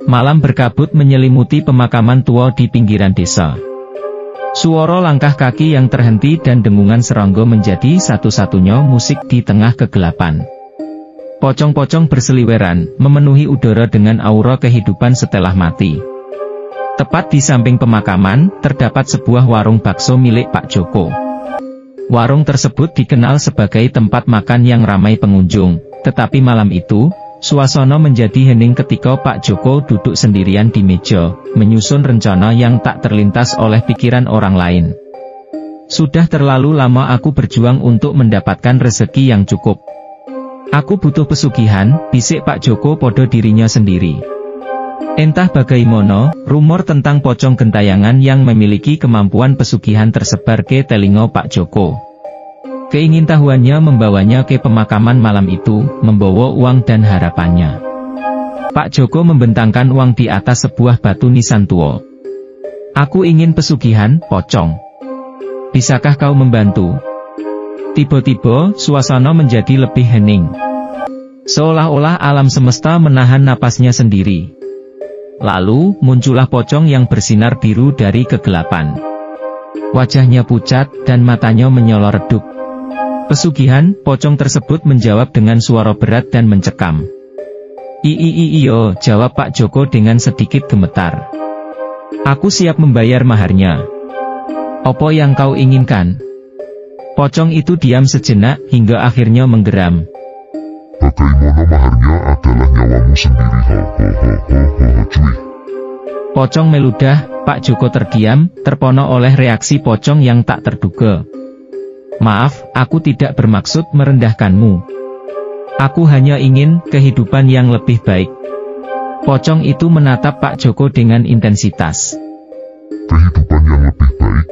Malam berkabut menyelimuti pemakaman tua di pinggiran desa. Suara langkah kaki yang terhenti dan dengungan serangga menjadi satu-satunya musik di tengah kegelapan. Pocong-pocong berseliweran, memenuhi udara dengan aura kehidupan setelah mati. Tepat di samping pemakaman, terdapat sebuah warung bakso milik Pak Joko. Warung tersebut dikenal sebagai tempat makan yang ramai pengunjung, tetapi malam itu, suasana menjadi hening ketika Pak Joko duduk sendirian di meja, menyusun rencana yang tak terlintas oleh pikiran orang lain. Sudah terlalu lama aku berjuang untuk mendapatkan rezeki yang cukup. Aku butuh pesugihan, bisik Pak Joko pada dirinya sendiri. Entah bagaimana, rumor tentang pocong gentayangan yang memiliki kemampuan pesugihan tersebar ke telinga Pak Joko. Keingintahuannya membawanya ke pemakaman malam itu, membawa uang dan harapannya. Pak Joko membentangkan uang di atas sebuah batu nisan tua. Aku ingin pesugihan, pocong. Bisakah kau membantu? Tiba-tiba, suasana menjadi lebih hening. Seolah-olah alam semesta menahan napasnya sendiri. Lalu, muncullah pocong yang bersinar biru dari kegelapan. Wajahnya pucat, dan matanya menyolor redup. Pesugihan, pocong tersebut menjawab dengan suara berat dan mencekam. Iyo, jawab Pak Joko dengan sedikit gemetar. Aku siap membayar maharnya. Apa yang kau inginkan? Pocong itu diam sejenak, hingga akhirnya menggeram. Bagaimana maharnya adalah nyawamu sendiri, cuy. Pocong meludah, Pak Joko terdiam, terpana oleh reaksi pocong yang tak terduga. Maaf, aku tidak bermaksud merendahkanmu. Aku hanya ingin kehidupan yang lebih baik. Pocong itu menatap Pak Joko dengan intensitas. Kehidupan yang lebih baik?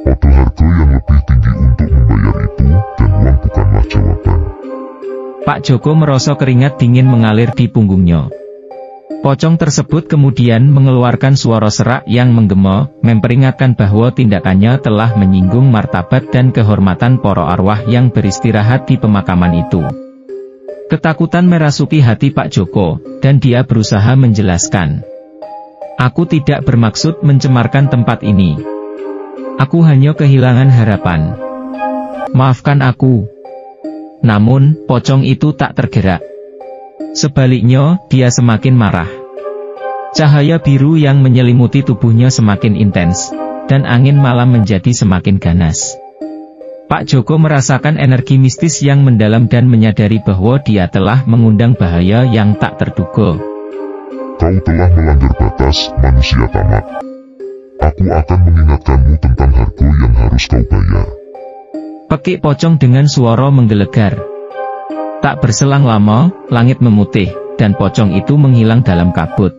Pada harga yang lebih tinggi untuk membayar itu, dan uang bukanlah jawaban. Pak Joko merasa keringat dingin mengalir di punggungnya. Pocong tersebut kemudian mengeluarkan suara serak yang menggema, memperingatkan bahwa tindakannya telah menyinggung martabat dan kehormatan para arwah yang beristirahat di pemakaman itu. Ketakutan merasuki hati Pak Joko, dan dia berusaha menjelaskan. Aku tidak bermaksud mencemarkan tempat ini. Aku hanya kehilangan harapan. Maafkan aku. Namun, pocong itu tak tergerak. Sebaliknya, dia semakin marah. Cahaya biru yang menyelimuti tubuhnya semakin intens, dan angin malam menjadi semakin ganas. Pak Joko merasakan energi mistis yang mendalam dan menyadari bahwa dia telah mengundang bahaya yang tak terduga. Kau telah melanggar batas, manusia tamat. Aku akan mengingatkanmu tentang harga yang harus kau bayar. Pekik pocong dengan suara menggelegar. Tak berselang lama, langit memutih, dan pocong itu menghilang dalam kabut.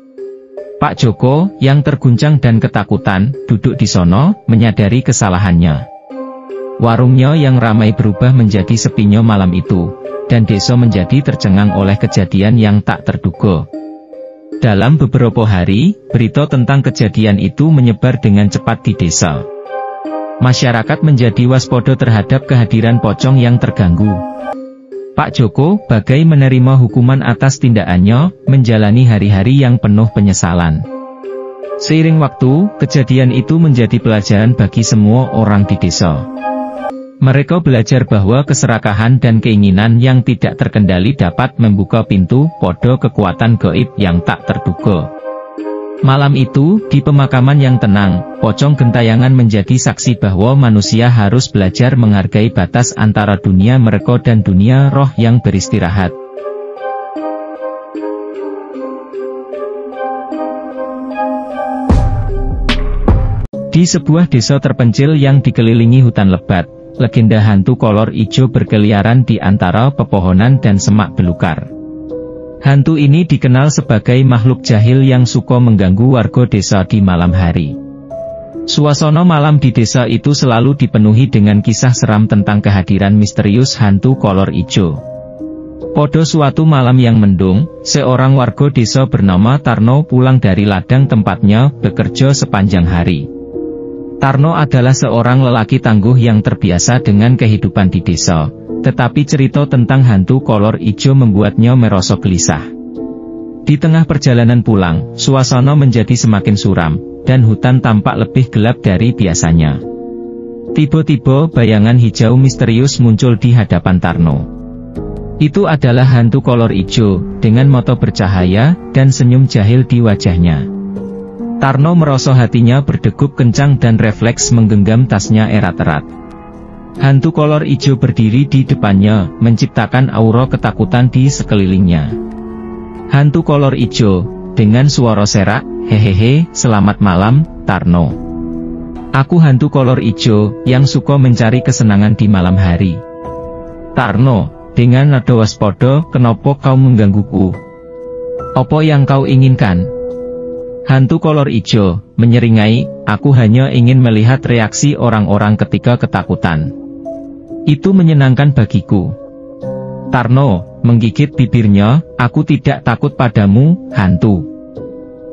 Pak Joko, yang terguncang dan ketakutan, duduk di sono, menyadari kesalahannya. Warungnya yang ramai berubah menjadi sepinya malam itu, dan desa menjadi tercengang oleh kejadian yang tak terduga. Dalam beberapa hari, berita tentang kejadian itu menyebar dengan cepat di desa. Masyarakat menjadi waspada terhadap kehadiran pocong yang terganggu. Pak Joko, bagai menerima hukuman atas tindakannya, menjalani hari-hari yang penuh penyesalan. Seiring waktu, kejadian itu menjadi pelajaran bagi semua orang di desa. Mereka belajar bahwa keserakahan dan keinginan yang tidak terkendali dapat membuka pintu pada kekuatan gaib yang tak terduga. Malam itu, di pemakaman yang tenang, pocong gentayangan menjadi saksi bahwa manusia harus belajar menghargai batas antara dunia mereka dan dunia roh yang beristirahat. Di sebuah desa terpencil yang dikelilingi hutan lebat, legenda hantu kolor ijo berkeliaran di antara pepohonan dan semak belukar. Hantu ini dikenal sebagai makhluk jahil yang suka mengganggu warga desa di malam hari. Suasana malam di desa itu selalu dipenuhi dengan kisah seram tentang kehadiran misterius hantu kolor ijo. Pada suatu malam yang mendung, seorang warga desa bernama Tarno pulang dari ladang tempatnya bekerja sepanjang hari. Tarno adalah seorang lelaki tangguh yang terbiasa dengan kehidupan di desa, tetapi cerita tentang hantu kolor ijo membuatnya merasa gelisah. Di tengah perjalanan pulang, suasana menjadi semakin suram, dan hutan tampak lebih gelap dari biasanya. Tiba-tiba bayangan hijau misterius muncul di hadapan Tarno. Itu adalah hantu kolor hijau, dengan mata bercahaya, dan senyum jahil di wajahnya. Tarno merasa hatinya berdegup kencang dan refleks menggenggam tasnya erat-erat. Hantu kolor hijau berdiri di depannya, menciptakan aura ketakutan di sekelilingnya. Hantu kolor hijau, dengan suara serak, "Hehehe, selamat malam, Tarno. Aku hantu kolor hijau, yang suka mencari kesenangan di malam hari." "Tarno," dengan nada waspada, "kenapa kau menggangguku? Apa yang kau inginkan?" Hantu kolor hijau menyeringai, "Aku hanya ingin melihat reaksi orang-orang ketika ketakutan. Itu menyenangkan bagiku." Tarno menggigit bibirnya, "Aku tidak takut padamu, hantu.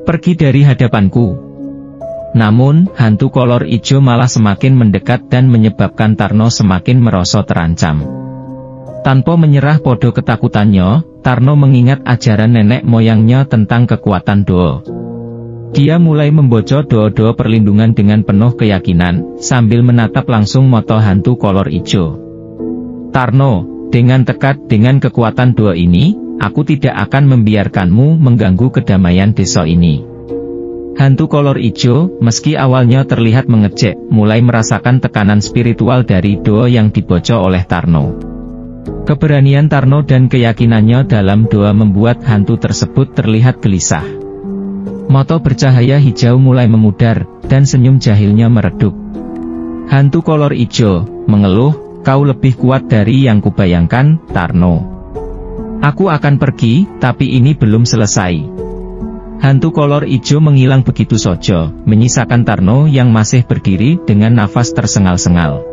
Pergi dari hadapanku." Namun, hantu kolor hijau malah semakin mendekat dan menyebabkan Tarno semakin merasa terancam. Tanpa menyerah pada ketakutannya, Tarno mengingat ajaran nenek moyangnya tentang kekuatan doa. Dia mulai membaca doa-doa perlindungan dengan penuh keyakinan, sambil menatap langsung mata hantu kolor hijau. "Tarno, dengan tekad dengan kekuatan doa ini, aku tidak akan membiarkanmu mengganggu kedamaian desa ini." Hantu kolor hijau, meski awalnya terlihat mengejek, mulai merasakan tekanan spiritual dari doa yang dibaca oleh Tarno. Keberanian Tarno dan keyakinannya dalam doa membuat hantu tersebut terlihat gelisah. Mata bercahaya hijau mulai memudar, dan senyum jahilnya meredup. Hantu kolor hijau mengeluh, "Kau lebih kuat dari yang kubayangkan, Tarno. Aku akan pergi, tapi ini belum selesai." Hantu kolor hijau menghilang begitu saja, menyisakan Tarno yang masih berdiri dengan nafas tersengal-sengal.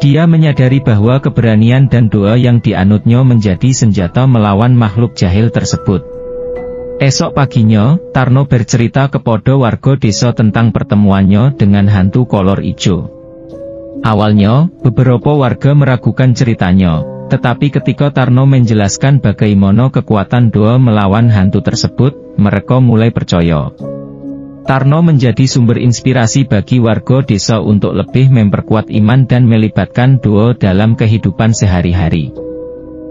Dia menyadari bahwa keberanian dan doa yang dianutnya menjadi senjata melawan makhluk jahil tersebut. Esok paginya, Tarno bercerita kepada warga desa tentang pertemuannya dengan hantu kolor hijau. Awalnya, beberapa warga meragukan ceritanya, tetapi ketika Tarno menjelaskan bagaimana kekuatan doa melawan hantu tersebut, mereka mulai percaya. Tarno menjadi sumber inspirasi bagi warga desa untuk lebih memperkuat iman dan melibatkan doa dalam kehidupan sehari-hari.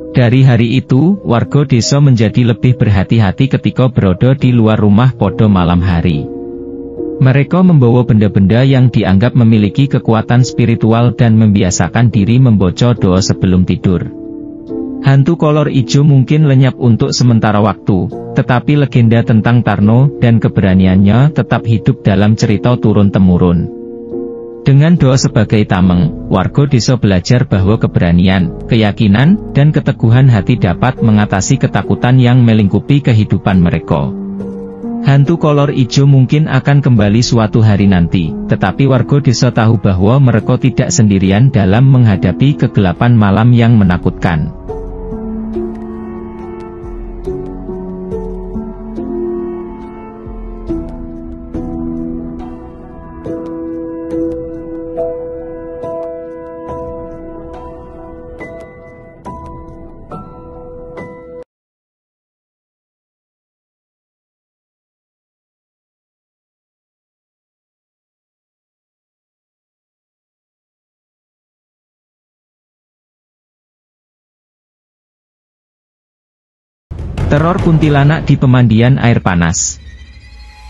Dari hari itu, warga desa menjadi lebih berhati-hati ketika berada di luar rumah pada malam hari. Mereka membawa benda-benda yang dianggap memiliki kekuatan spiritual dan membiasakan diri membaca doa sebelum tidur. Hantu kolor hijau mungkin lenyap untuk sementara waktu, tetapi legenda tentang Tarno dan keberaniannya tetap hidup dalam cerita turun-temurun. Dengan doa sebagai tameng, warga desa belajar bahwa keberanian, keyakinan, dan keteguhan hati dapat mengatasi ketakutan yang melingkupi kehidupan mereka. Hantu kolor hijau mungkin akan kembali suatu hari nanti, tetapi warga desa tahu bahwa mereka tidak sendirian dalam menghadapi kegelapan malam yang menakutkan. Teror kuntilanak di pemandian air panas.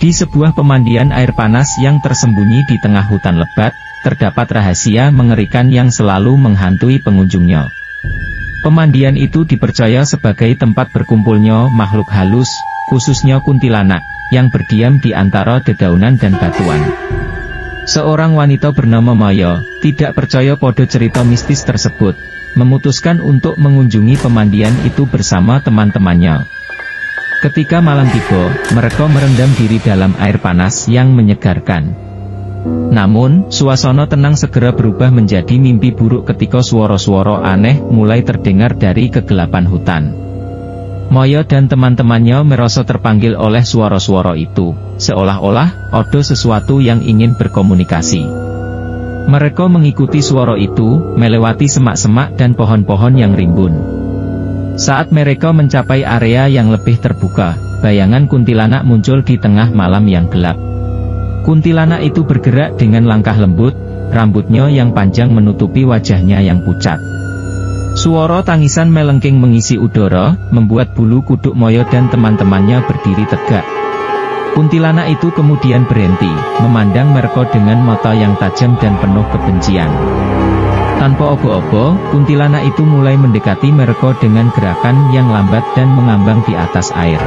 Di sebuah pemandian air panas yang tersembunyi di tengah hutan lebat, terdapat rahasia mengerikan yang selalu menghantui pengunjungnya. Pemandian itu dipercaya sebagai tempat berkumpulnya makhluk halus, khususnya kuntilanak, yang berdiam di antara dedaunan dan batuan. Seorang wanita bernama Maya, tidak percaya pada cerita mistis tersebut, memutuskan untuk mengunjungi pemandian itu bersama teman-temannya. Ketika malam tiba, mereka merendam diri dalam air panas yang menyegarkan. Namun, suasana tenang segera berubah menjadi mimpi buruk ketika suara-suara aneh mulai terdengar dari kegelapan hutan. Maya dan teman-temannya merasa terpanggil oleh suara-suara itu, seolah-olah ada sesuatu yang ingin berkomunikasi. Mereka mengikuti suara itu, melewati semak-semak dan pohon-pohon yang rimbun. Saat mereka mencapai area yang lebih terbuka, bayangan kuntilanak muncul di tengah malam yang gelap. Kuntilanak itu bergerak dengan langkah lembut, rambutnya yang panjang menutupi wajahnya yang pucat. Suara tangisan melengking mengisi udara, membuat bulu kuduk Moyo dan teman-temannya berdiri tegak. Kuntilanak itu kemudian berhenti, memandang mereka dengan mata yang tajam dan penuh kebencian. Tanpa obo-obo, kuntilanak itu mulai mendekati mereka dengan gerakan yang lambat dan mengambang di atas air.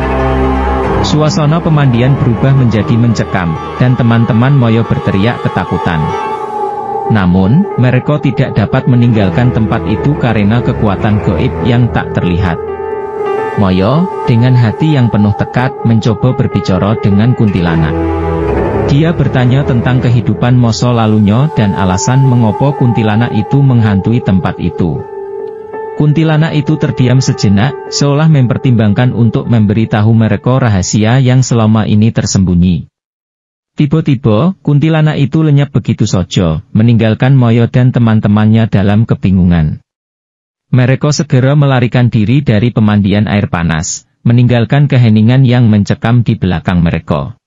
Suasana pemandian berubah menjadi mencekam, dan teman-teman Moyo berteriak ketakutan. Namun, mereka tidak dapat meninggalkan tempat itu karena kekuatan gaib yang tak terlihat. Moyo, dengan hati yang penuh tekad, mencoba berbicara dengan kuntilanak. Dia bertanya tentang kehidupan masa lalunya dan alasan mengapa kuntilanak itu menghantui tempat itu. Kuntilanak itu terdiam sejenak, seolah mempertimbangkan untuk memberitahu mereka rahasia yang selama ini tersembunyi. Tiba-tiba, kuntilanak itu lenyap begitu saja, meninggalkan Moyo dan teman-temannya dalam kebingungan. Mereka segera melarikan diri dari pemandian air panas, meninggalkan keheningan yang mencekam di belakang mereka.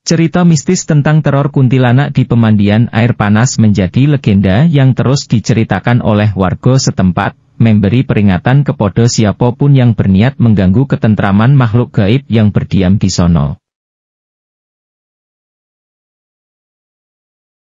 Cerita mistis tentang teror kuntilanak di pemandian air panas menjadi legenda yang terus diceritakan oleh warga setempat, memberi peringatan kepada siapapun yang berniat mengganggu ketentraman makhluk gaib yang berdiam di sono.